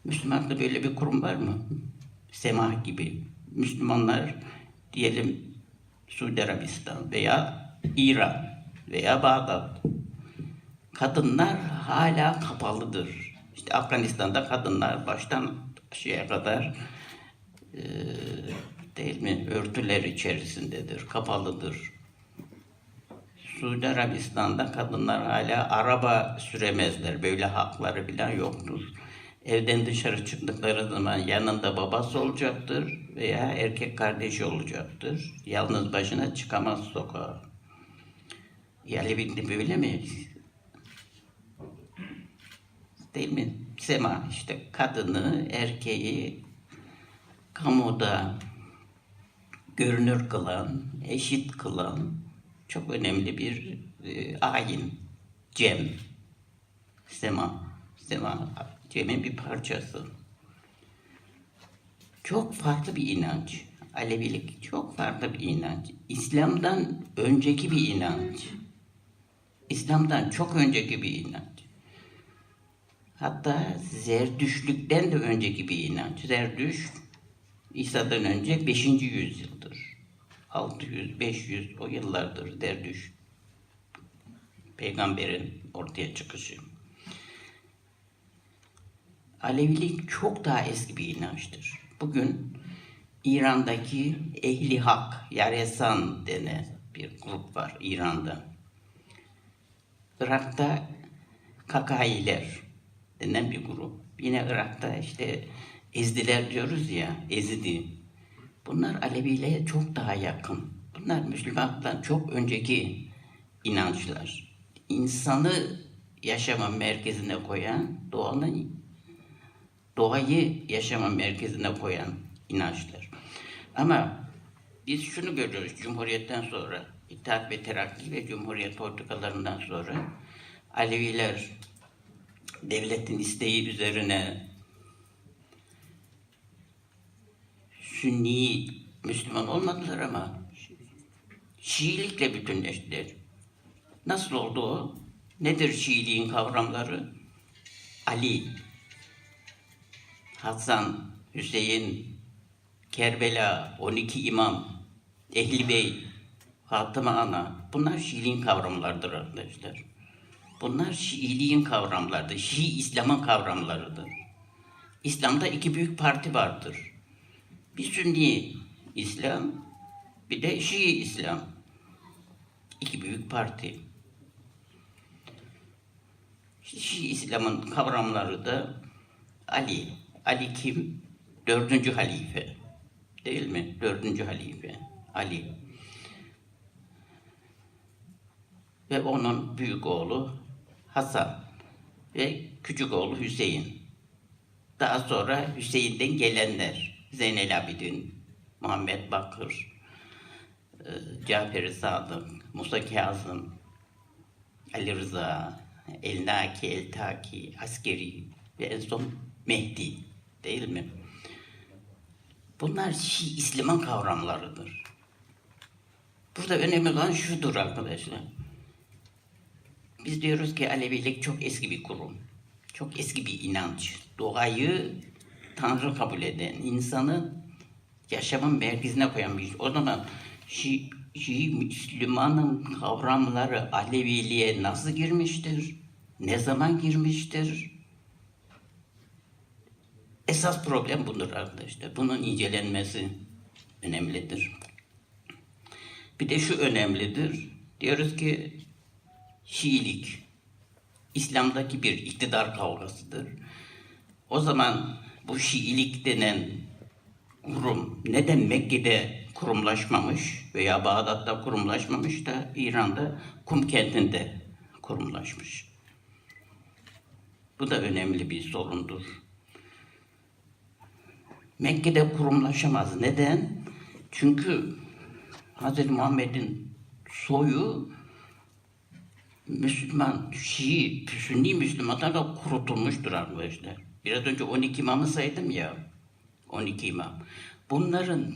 Müslümanlıkta böyle bir kurum var mı? Sema gibi. Müslümanlar diyelim Suudi Arabistan veya İran veya Bağdat. Kadınlar hala kapalıdır. İşte Afganistan'da kadınlar baştan şeye kadar değil mi örtüler içerisindedir, kapalıdır. Suudi Arabistan'da kadınlar hala araba süremezler, böyle hakları falan yoktur. Evden dışarı çıktıkları zaman yanında babası olacaktır veya erkek kardeşi olacaktır. Yalnız başına çıkamaz sokağa. Alevilikte böyle mi? Değil mi? Sema işte kadını, erkeği kamuda görünür kılan, eşit kılan çok önemli bir ayin. Cem. Sema. Cem'in bir parçası. Çok farklı bir inanç. Alevilik çok farklı bir inanç. İslam'dan önceki bir inanç. İslam'dan çok önceki bir inanç. Hatta Zerdüştlükten de önceki bir inanç. Zerdüşt, İsa'dan önce 5. yüzyıldır. 600-500 o yıllardır Zerdüşt. Peygamberin ortaya çıkışı. Alevilik çok daha eski bir inançtır. Bugün İran'daki Ehli Hak, Yaresan denen bir grup var İran'da. Irak'ta Kakailer denen bir grup. Yine Irak'ta işte Ezdiler diyoruz ya, Ezidi. Bunlar Alevi'yle çok daha yakın. Bunlar Müslümanlıktan çok önceki inançlar. İnsanı yaşamın merkezine koyan, doğayı yaşamın merkezine koyan inançlar. Ama biz şunu görüyoruz Cumhuriyet'ten sonra, İttihat ve Terakki ve Cumhuriyet politikalarından sonra Aleviler devletin isteği üzerine Sünni Müslüman olmadılar ama Şiilikle bütünleştiler. Nasıl oldu o? Nedir Şiiliğin kavramları? Ali, Hasan, Hüseyin, Kerbela, 12 İmam, Ehli Bey, Fatıma Ana. Bunlar Şiiliğin kavramlarıdır arkadaşlar. Bunlar Şiiliğin kavramlarıdır. Şii İslam'ın kavramlarıdır. İslam'da iki büyük parti vardır. Bir Sünni İslam, bir de Şii İslam. İki büyük parti. Şii İslam'ın kavramları da Ali. Ali kim? 4. halife. Değil mi? 4. halife. Ali. Ve onun büyük oğlu Hasan. Ve küçük oğlu Hüseyin. Daha sonra Hüseyin'den gelenler. Zeynel Abidin, Muhammed Bakır, Cafer-i Sadık, Musa Kazım, Ali Rıza, El-Naki, El-Taki, Askeri ve en son Mehdi, değil mi? Bunlar Şii İslam'ın kavramlarıdır. Burada önemli olan şudur arkadaşlar. Biz diyoruz ki Alevilik çok eski bir kurum. Çok eski bir inanç. Doğayı Tanrı kabul eden, insanı yaşamın merkezine koyan bir iş. O zaman Şii Müslümanın kavramları Aleviliğe nasıl girmiştir? Ne zaman girmiştir? Esas problem budur arkadaşlar. Bunun incelenmesi önemlidir. Bir de şu önemlidir. Diyoruz ki Şiilik İslam'daki bir iktidar kavgasıdır. O zaman bu Şiilik denen kurum neden Mekke'de kurumlaşmamış veya Bağdat'ta kurumlaşmamış da İran'da Kum kentinde kurumlaşmış. Bu da önemli bir sorundur. Mekke'de kurumlaşamaz. Neden? Çünkü Hz. Muhammed'in soyu Müslüman, Şii, Sünni Müslümanlarla kurutulmuştur arkadaşlar. Biraz önce 12 imamı saydım ya. 12 imam. Bunların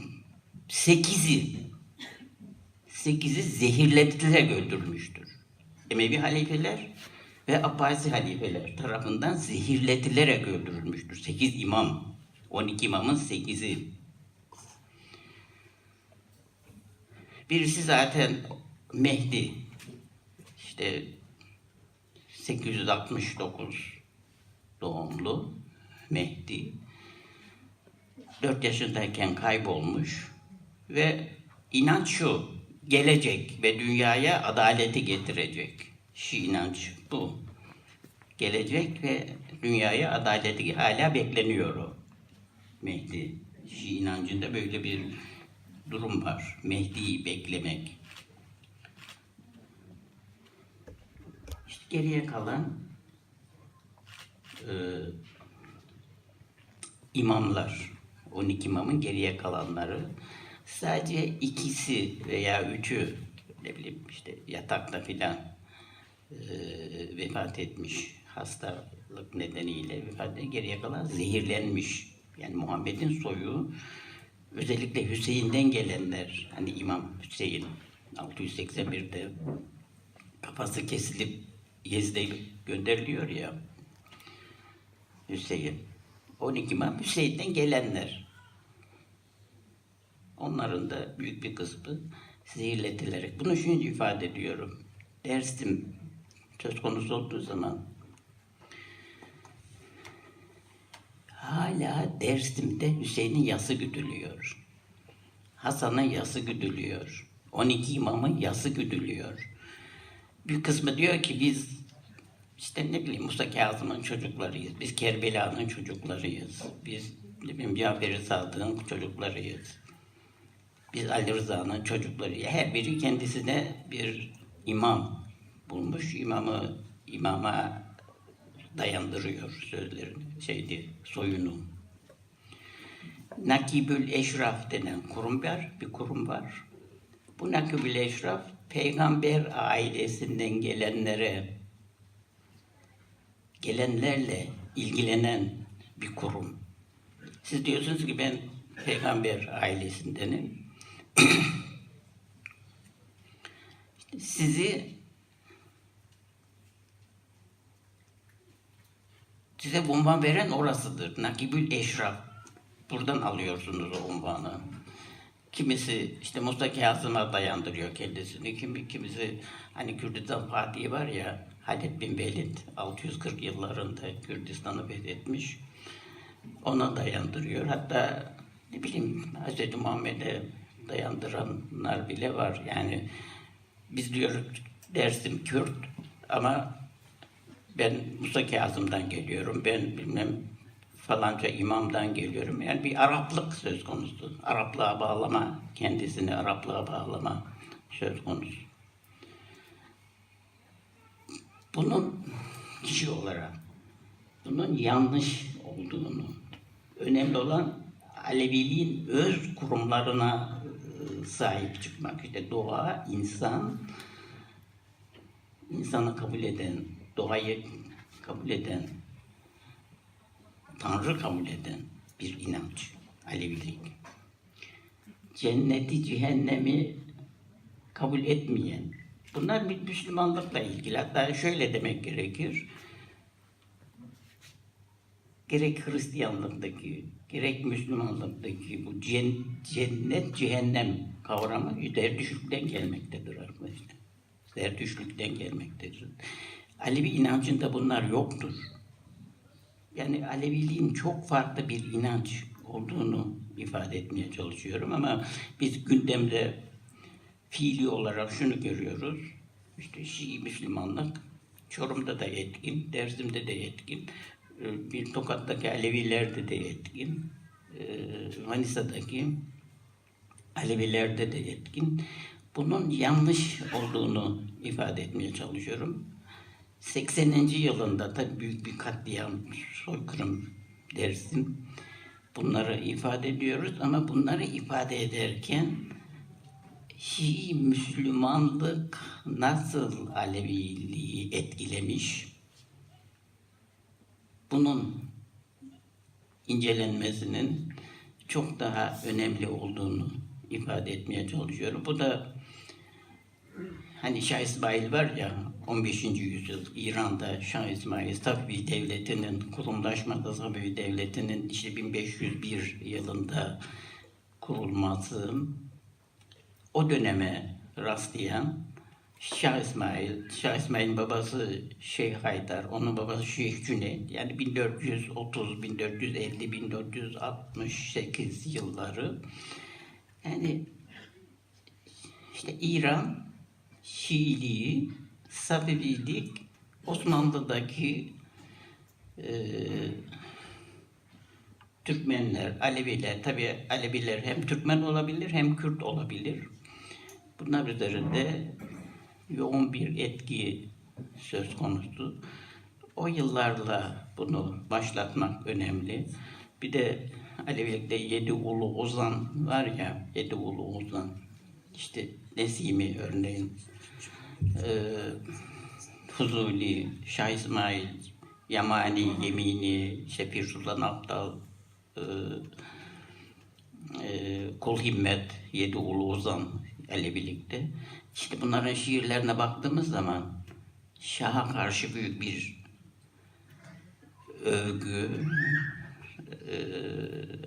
8'i zehirletilerek öldürülmüştür. Emevi halifeler ve Abbasi halifeler tarafından zehirletilerek öldürülmüştür. 8 imam. 12 imamın 8'i. Birisi zaten Mehdi. İşte 869 doğumlu Mehdi. 4 yaşındayken kaybolmuş ve inanç şu, gelecek ve dünyaya adaleti getirecek. Şii inanç bu. Gelecek ve dünyaya adaleti hala bekleniyor o Mehdi. Şii inancında böyle bir durum var. Mehdi'yi beklemek. İşte geriye kalan imamlar, 12 imamın geriye kalanları, sadece ikisi veya üçü ne bileyim işte yatakta filan vefat etmiş, hastalık nedeniyle vefat etmiş, geriye kalan zehirlenmiş. Yani Muhammed'in soyu, özellikle Hüseyin'den gelenler, hani İmam Hüseyin 681'de kafası kesilip Yezid'e gönderiliyor ya, Hüseyin. 12 imam Hüseyin'den gelenler. Onların da büyük bir kısmı zehirletilerek. Bunu şimdi ifade ediyorum. Dersim söz konusu olduğu zaman hala Dersim'de Hüseyin'in yası güdülüyor. Hasan'ın yası güdülüyor. 12 imamın yası güdülüyor. Bir kısmı diyor ki biz işte ne bileyim Musa Kazım'ın çocuklarıyız. Biz Kerbela'nın çocuklarıyız. Biz ne bileyim Cafer-i Sadık'ın çocuklarıyız. Biz Ali Rıza'nın çocuklarıyız. Her biri kendisine bir imam bulmuş. İmama dayandırıyor sözlerini, soyunu. Nakibül Eşraf denen bir kurum var. Bu Nakibül Eşraf, peygamber ailesinden gelenlerle ilgilenen bir kurum. Siz diyorsunuz ki ben peygamber ailesindenim. Size unvan veren orasıdır. Nakibül Eşraf. Buradan alıyorsunuz o unvanı. Kimisi işte Musa Kazım'a dayandırıyor kendisini. Kimisi hani Kürdistan Fatihi var ya, Halid bin Velid 640 yıllarında Kürdistan'ı fethetmiş. Ona dayandırıyor. Hatta ne bileyim Hz. Muhammed'e dayandıranlar bile var. Yani biz diyoruz Dersim Kürt ama ben Musa Kazım'dan geliyorum. Ben bilmem falanca imamdan geliyorum. Yani bir Araplık söz konusu. Araplığa bağlama, kendisini Araplığa bağlama söz konusu. Bunun kişi olarak, bunun yanlış olduğunu, önemli olan Aleviliğin öz kurumlarına sahip çıkmak. İşte doğa, insan, insanı kabul eden, doğayı kabul eden, Tanrı kabul eden bir inanç, Alevilik. Cenneti, cehennemi kabul etmeyen, bunlar bir Müslümanlıkla ilgili. Hatta şöyle demek gerekir, gerek Hristiyanlıktaki, gerek Müslümanlıktaki bu cennet, cehennem kavramı Zerdüştlük'ten gelmektedir arkadaşlar. Zerdüştlük'ten gelmektedir. Alevi inancında bunlar yoktur. Yani Aleviliğin çok farklı bir inanç olduğunu ifade etmeye çalışıyorum ama biz gündemde fiili olarak şunu görüyoruz. İşte Şii Müslümanlık Çorum'da da etkin, Dersim'de de etkin, bir Tokat'taki Alevilerde de etkin, Manisa'daki Alevilerde de etkin. Bunun yanlış olduğunu ifade etmeye çalışıyorum. 80. yılında da büyük bir katliam, soykırım dersin. Bunları ifade ediyoruz ama bunları ifade ederken Şii Müslümanlık nasıl Aleviliği etkilemiş? Bunun incelenmesinin çok daha önemli olduğunu ifade etmeye çalışıyorum. Bu da hani Şah İsmail var ya 15. yüzyıl İran'da Şah İsmail Safevi Devleti'nin kurumlaşması, Safevi Devleti'nin işte 1501 yılında kurulması, o döneme rastlayan Şah İsmail'in babası Şeyh Haydar, onun babası Şeyh Cüneyt, yani 1430, 1450, 1468 yılları, yani işte İran, Şiiliği, Safevilik, Osmanlı'daki Türkmenler, Aleviler, tabi Aleviler hem Türkmen olabilir hem Kürt olabilir. Bunlar üzerinde yoğun bir etki söz konusu. O yıllarla bunu başlatmak önemli. Bir de Alevilikte Yedi Ulu Ozan var ya, Yedi Ulu Ozan. İşte Nesimi örneğin, Fuzuli, Şah İsmail, Yamani, Yemini, Pir Sultan Abdal, Kul Himmet, Yedi Ulu Ozan Alevilikte. İşte bunların şiirlerine baktığımız zaman Şah'a karşı büyük bir övgü,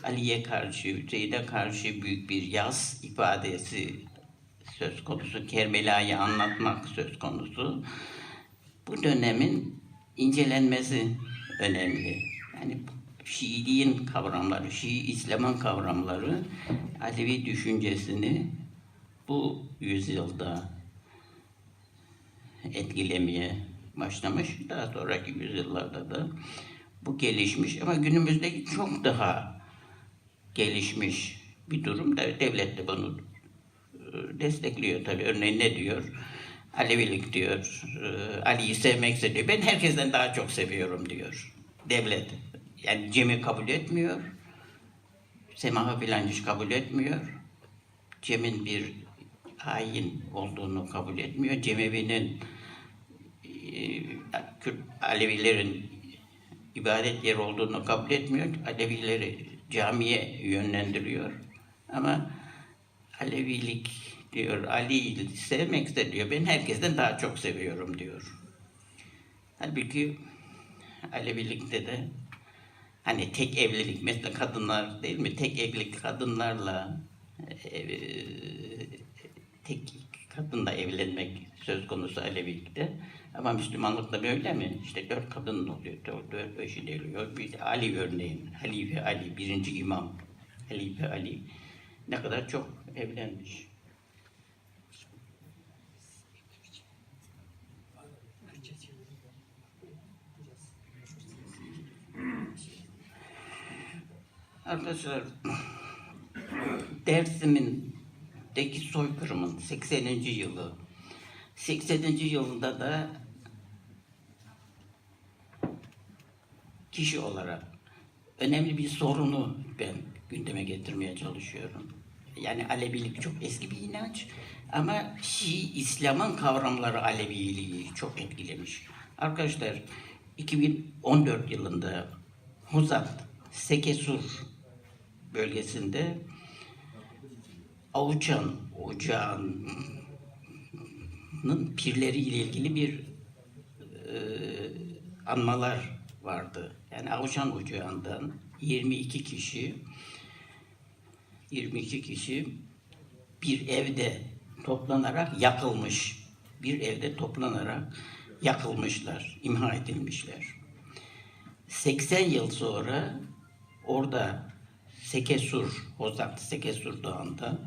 Ali'ye karşı, Hüseyin'e karşı büyük bir yas ifadesi söz konusu. Kerbela'yı anlatmak söz konusu. Bu dönemin incelenmesi önemli. Yani Şiiliğin kavramları, Şii İslam'ın kavramları Alevi düşüncesini bu yüzyılda etkilemeye başlamış. Daha sonraki yüzyıllarda da bu gelişmiş ama günümüzdeki çok daha gelişmiş bir durum da devlet de bunu destekliyor tabii. Örneğin ne diyor? Alevilik diyor, Ali'yi sevmekse diyor, ben herkesten daha çok seviyorum diyor. Devlet. Yani Cem'i kabul etmiyor. Semahı filan hiç kabul etmiyor. Cem'in bir hain olduğunu kabul etmiyor. Cemevi'nin Alevilerin ibadet yeri olduğunu kabul etmiyor. Alevileri camiye yönlendiriyor. Ama Alevilik diyor, Ali'yi sevmekse diyor, ben herkesten daha çok seviyorum diyor. Halbuki Alevilikte de hani tek evlilik, mesela kadınlar değil mi? Tek evlilik kadınlarla tek kadınla evlenmek söz konusu Alevilikte. Ama Müslümanlıkta böyle mi? İşte 4 kadın oluyor, 4 eşi oluyor. Bir Ali örneğin, Halife Ali, birinci imam, Halife Ali ne kadar çok evlenmiş. Arkadaşlar, Dersim'deki soykırımın 80. yılı, 80. yılında da kişi olarak önemli bir sorunu ben gündeme getirmeye çalışıyorum. Yani Alevilik çok eski bir inanç. Ama Şii İslam'ın kavramları Aleviliği çok etkilemiş. Arkadaşlar 2014 yılında Huzat, Sekesur bölgesinde Avuçan Ocağı'nın pirleri ile ilgili bir anmalar vardı. Yani Avuçan Ocağı'ndan 22 kişi bir evde toplanarak yakılmış. Bir evde toplanarak yakılmışlar, imha edilmişler. 80 yıl sonra orada Hozat Sekesur Dağı'nda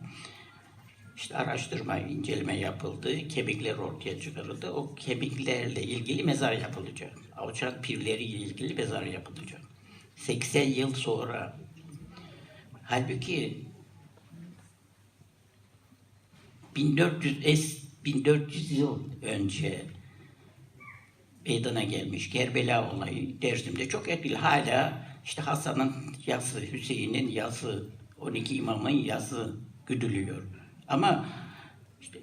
işte araştırma, inceleme yapıldı. Kemikler ortaya çıkarıldı. O kemiklerle ilgili mezar yapılacak. Avuçan pirleri ile ilgili mezar yapılacak. 80 yıl sonra. Halbuki 1400 yıl önce meydana gelmiş Kerbela olayı Dersim'de çok etkili. Hala işte Hasan'ın yası, Hüseyin'in yası, 12 imamın yası güdülüyor. Ama işte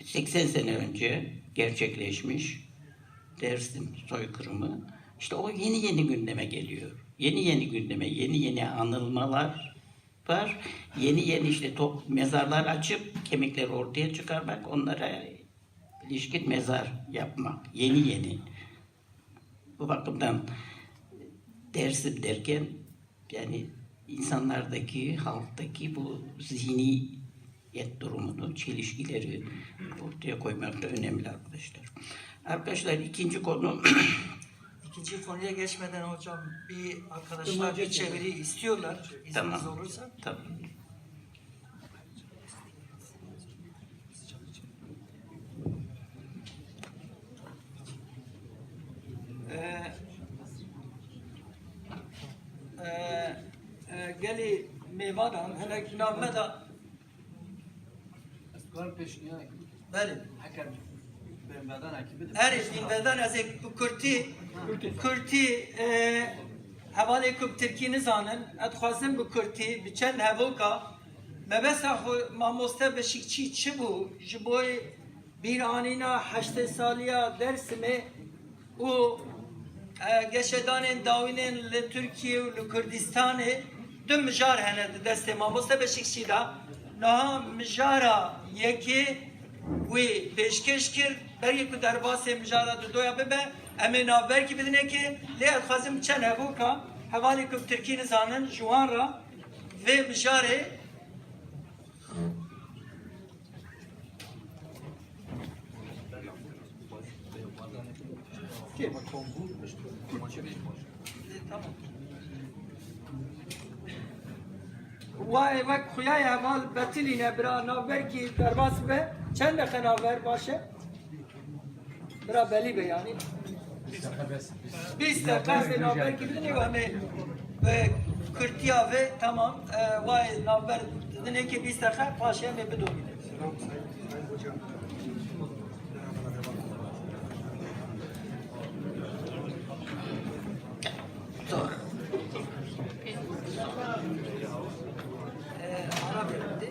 80 sene önce gerçekleşmiş Dersim soykırımı işte o yeni gündeme geliyor. Yeni gündeme, yeni anılmalar var. Yeni işte mezarlar açıp kemikleri ortaya çıkarmak, onlara ilişkin mezar yapmak. Yeni. Bu bakımdan Dersim derken yani insanlardaki, halktaki bu zihniyet durumunu, çelişkileri ortaya koymak da önemli arkadaşlar. Arkadaşlar ikinci konu İkinci konuya geçmeden hocam bir arkadaşlar bir çeviri istiyorlar. İzniniz tamam. olursa. Tamam. Geli mevadan hele name da beli Erif dinveden az bu Kurti havale kub Türkiye zanen adxwazim bu Kurti bi çend hevoka mebesa mamoste beşikçi çibu jiboy bir anina 8 saliya dersime o geçedanın davinin le Türkiye ve Kürdistan'ı dün mijar hene deste mamoste beşikçi da naha mijara yeki ve peşkeş kir belki ku derbasê mijara doya bibe em ê navberkî bidine ki lê xwazim çend hevoka hevalê ku Tirkî zanin ji wan ra vê mijarê Vay vak xuyay heval betilîne bira navberkî derbas be çend dexe navber başe bira belî be yani 20 dakika navberkî bidine hani Kürtiya ve tamam vay navber bidine ki 20 dakika paşe me bidomine Doğru. ara verildi.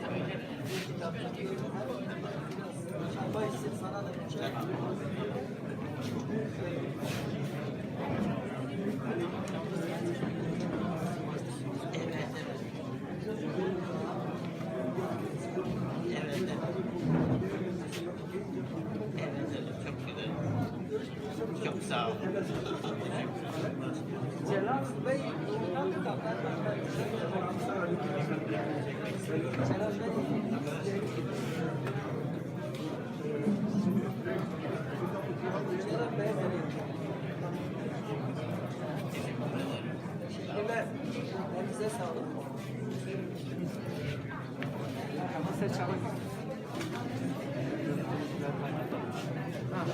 Sana da Çok sağ olun. Celal Bey Teşekkürler. Elinize sağlık. Masaya çalın. Ha.